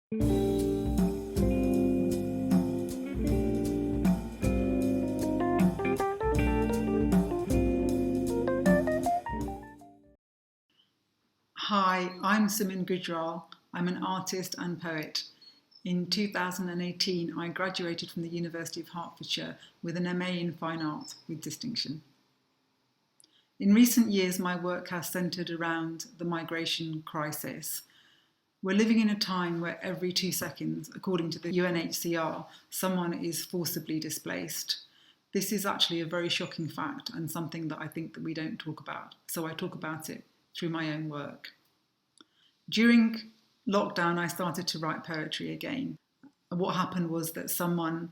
Hi, I'm Suman Gujral. I'm an artist and poet. In 2018, I graduated from the University of Hertfordshire with an MA in Fine Art with distinction. In recent years, my work has centred around the migration crisis. We're living in a time where every 2 seconds, according to the UNHCR, someone is forcibly displaced. This is actually a very shocking fact and something that I think that we don't talk about, so I talk about it through my own work. During lockdown, I started to write poetry again. What happened was that someone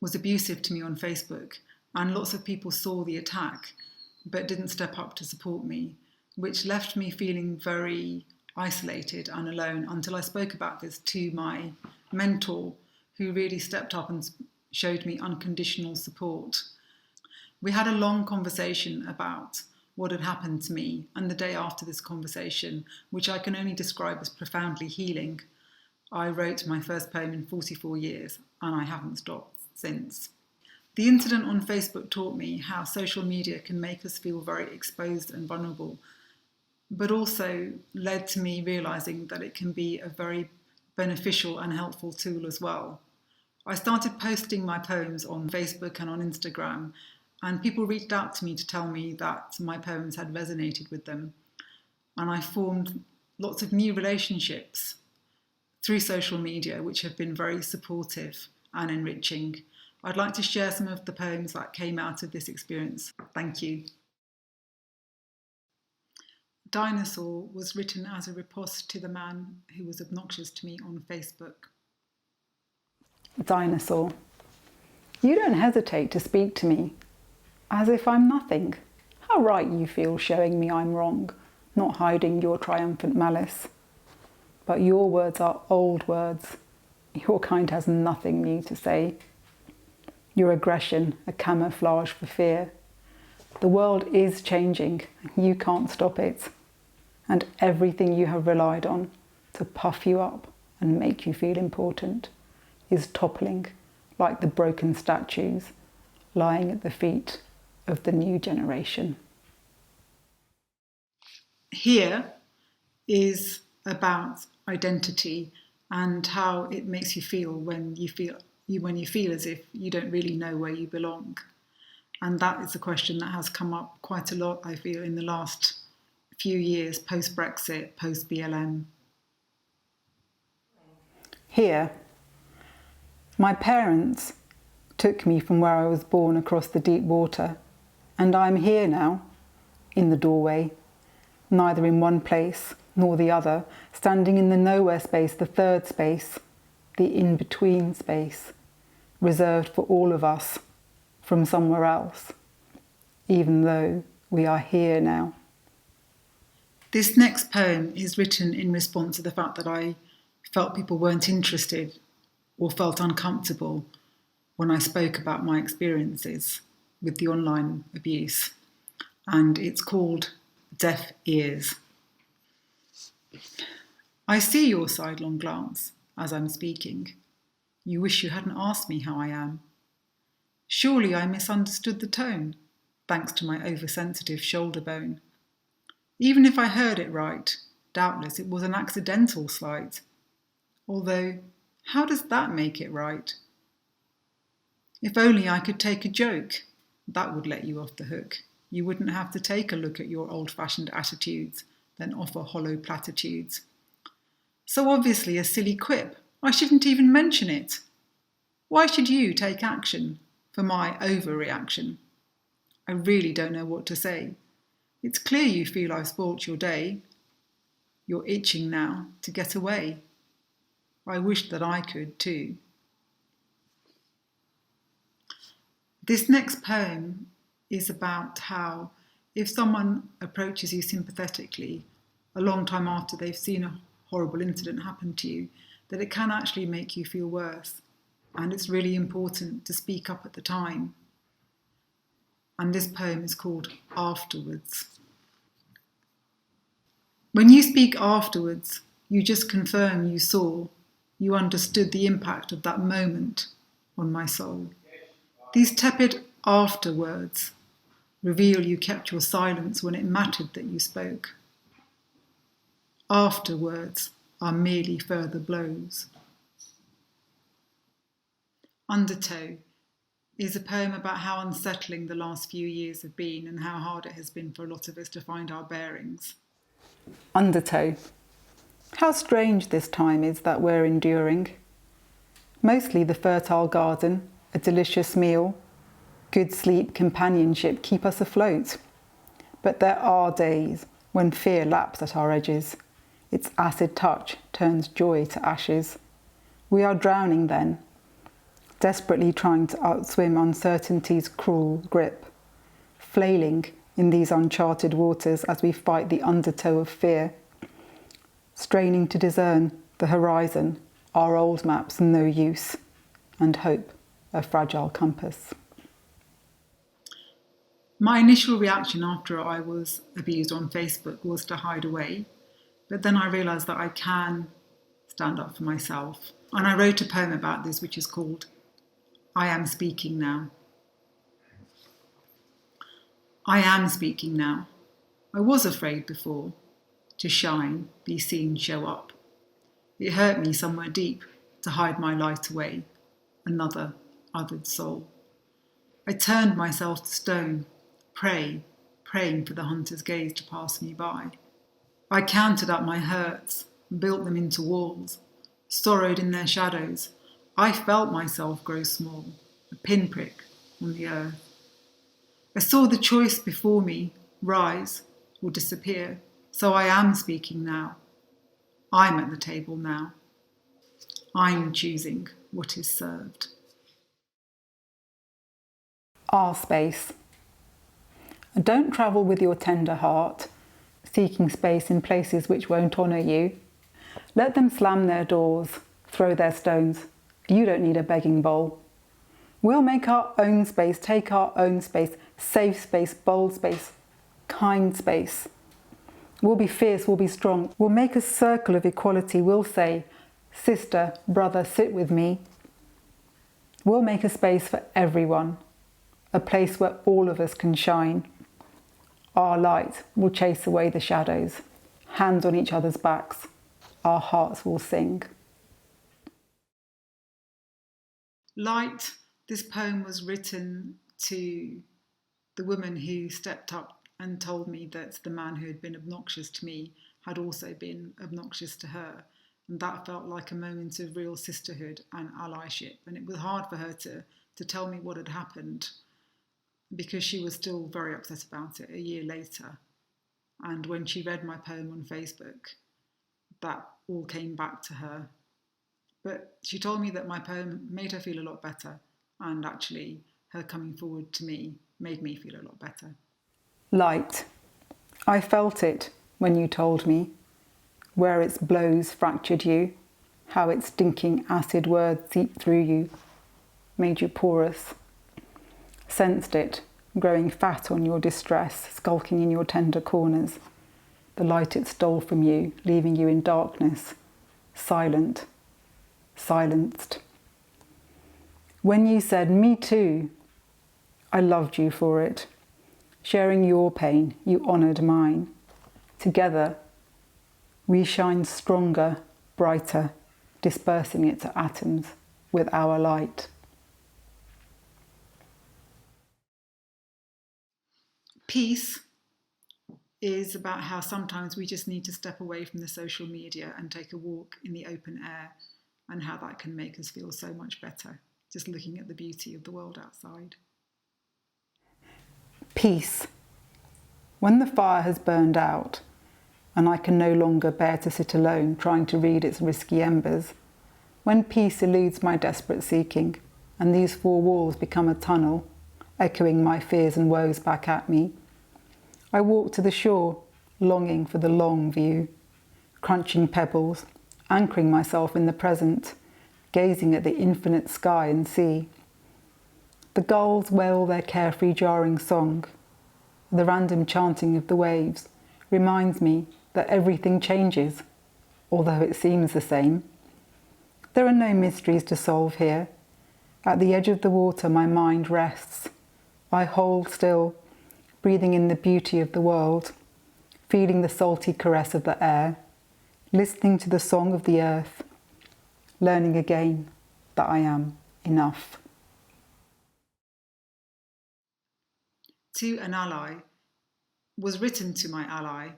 was abusive to me on Facebook, and lots of people saw the attack but didn't step up to support me, which left me feeling very isolated and alone until I spoke about this to my mentor, who really stepped up and showed me unconditional support. We had a long conversation about what had happened to me, and the day after this conversation, which I can only describe as profoundly healing, I wrote my first poem in 44 years, and I haven't stopped since. The incident on Facebook taught me how social media can make us feel very exposed and vulnerable, but also led to me realising that it can be a very beneficial and helpful tool as well. I started posting my poems on Facebook and on Instagram, and people reached out to me to tell me that my poems had resonated with them. And I formed lots of new relationships through social media, which have been very supportive and enriching. I'd like to share some of the poems that came out of this experience. Thank you. Dinosaur was written as a riposte to the man who was obnoxious to me on Facebook. Dinosaur. You don't hesitate to speak to me, as if I'm nothing. How right you feel showing me I'm wrong, not hiding your triumphant malice. But your words are old words. Your kind has nothing new to say. Your aggression, a camouflage for fear. The world is changing, you can't stop it. And everything you have relied on to puff you up and make you feel important is toppling like the broken statues lying at the feet of the new generation. Here is about identity and how it makes you feel when you feel as if you don't really know where you belong. And that is a question that has come up quite a lot, I feel, in the last few years, post-Brexit, post-BLM. Here, my parents took me from where I was born across the deep water, and I'm here now, in the doorway, neither in one place nor the other, standing in the nowhere space, the third space, the in-between space, reserved for all of us from somewhere else, even though we are here now. This next poem is written in response to the fact that I felt people weren't interested or felt uncomfortable when I spoke about my experiences with the online abuse. And it's called Deaf Ears. I see your sidelong glance as I'm speaking. You wish you hadn't asked me how I am. Surely I misunderstood the tone, thanks to my oversensitive shoulder bone. Even if I heard it right, doubtless it was an accidental slight. Although, how does that make it right? If only I could take a joke, that would let you off the hook. You wouldn't have to take a look at your old-fashioned attitudes, then offer hollow platitudes. So obviously a silly quip. I shouldn't even mention it. Why should you take action for my overreaction? I really don't know what to say. It's clear you feel I've spoilt your day. You're itching now to get away. I wish that I could too. This next poem is about how if someone approaches you sympathetically a long time after they've seen a horrible incident happen to you, that it can actually make you feel worse. And it's really important to speak up at the time. And this poem is called Afterwards. When you speak afterwards, you just confirm you saw, you understood the impact of that moment on my soul. These tepid afterwords reveal you kept your silence when it mattered that you spoke. Afterwards are merely further blows. Undertone is a poem about how unsettling the last few years have been and how hard it has been for a lot of us to find our bearings. Undertow. How strange this time is that we're enduring. Mostly the fertile garden, a delicious meal, good sleep, companionship keep us afloat. But there are days when fear laps at our edges. Its acid touch turns joy to ashes. We are drowning then, desperately trying to outswim uncertainty's cruel grip, flailing in these uncharted waters as we fight the undertow of fear, straining to discern the horizon, our old maps no use, and hope a fragile compass. My initial reaction after I was abused on Facebook was to hide away, but then I realised that I can stand up for myself. And I wrote a poem about this which is called I Am Speaking Now. I am speaking now. I was afraid before to shine, be seen, show up. It hurt me somewhere deep to hide my light away, another othered soul. I turned myself to stone, praying for the hunter's gaze to pass me by. I counted up my hurts, built them into walls, sorrowed in their shadows. I felt myself grow small, a pinprick on the earth. I saw the choice before me, rise or disappear. So I am speaking now. I'm at the table now. I'm choosing what is served. Our space. Don't travel with your tender heart, seeking space in places which won't honour you. Let them slam their doors, throw their stones. You don't need a begging bowl. We'll make our own space, take our own space, safe space, bold space, kind space. We'll be fierce, we'll be strong. We'll make a circle of equality. We'll say, sister, brother, sit with me. We'll make a space for everyone, a place where all of us can shine. Our light will chase away the shadows, hands on each other's backs. Our hearts will sing. Light, this poem was written to the woman who stepped up and told me that the man who had been obnoxious to me had also been obnoxious to her. And that felt like a moment of real sisterhood and allyship. And it was hard for her to tell me what had happened because she was still very upset about it a year later. And when she read my poem on Facebook, that all came back to her. But she told me that my poem made her feel a lot better. And actually, her coming forward to me made me feel a lot better. Light. I felt it when you told me, where its blows fractured you, how its stinking acid words seeped through you, made you porous. Sensed it, growing fat on your distress, skulking in your tender corners. The light it stole from you, leaving you in darkness, silent, silenced. When you said, me too, I loved you for it. Sharing your pain, you honoured mine. Together, we shine stronger, brighter, dispersing it to atoms with our light. Peace is about how sometimes we just need to step away from the social media and take a walk in the open air, and how that can make us feel so much better, just looking at the beauty of the world outside. Peace. When the fire has burned out, and I can no longer bear to sit alone trying to read its risky embers, when peace eludes my desperate seeking, and these four walls become a tunnel, echoing my fears and woes back at me, I walk to the shore, longing for the long view, crunching pebbles, anchoring myself in the present, gazing at the infinite sky and sea. The gulls wail their carefree jarring song. The random chanting of the waves reminds me that everything changes, although it seems the same. There are no mysteries to solve here. At the edge of the water, my mind rests. I hold still, breathing in the beauty of the world, feeling the salty caress of the air, listening to the song of the earth, learning again that I am enough. To an Ally was written to my ally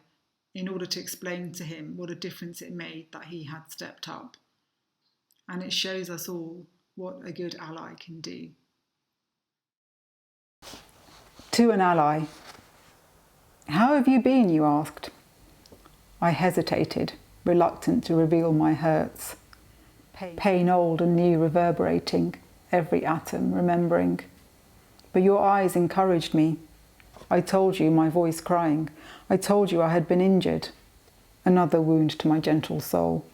in order to explain to him what a difference it made that he had stepped up. And it shows us all what a good ally can do. To an ally. How have you been, you asked. I hesitated, reluctant to reveal my hurts. Pain old and new reverberating, every atom remembering. But your eyes encouraged me. I told you, my voice crying. I told you I had been injured. Another wound to my gentle soul.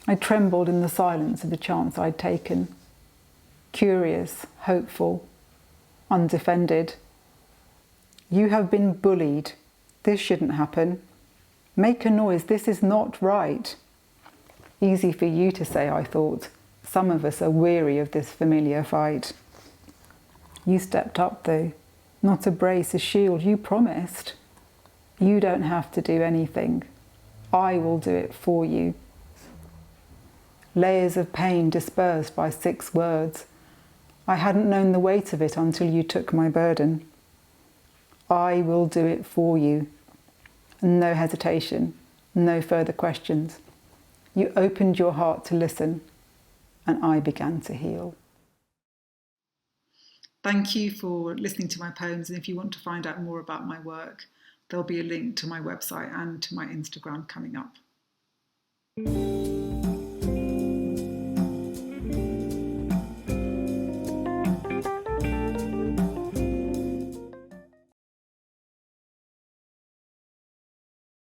I trembled in the silence of the chance I'd taken. Curious, hopeful, undefended. You have been bullied. This shouldn't happen. Make a noise. This is not right. Easy for you to say, I thought. Some of us are weary of this familiar fight. You stepped up, though. Not a brace, a shield. You promised. You don't have to do anything. I will do it for you. Layers of pain dispersed by 6 words. I hadn't known the weight of it until you took my burden. I will do it for you. No hesitation, no further questions. You opened your heart to listen, and I began to heal. Thank you for listening to my poems, and if you want to find out more about my work, there'll be a link to my website and to my Instagram coming up.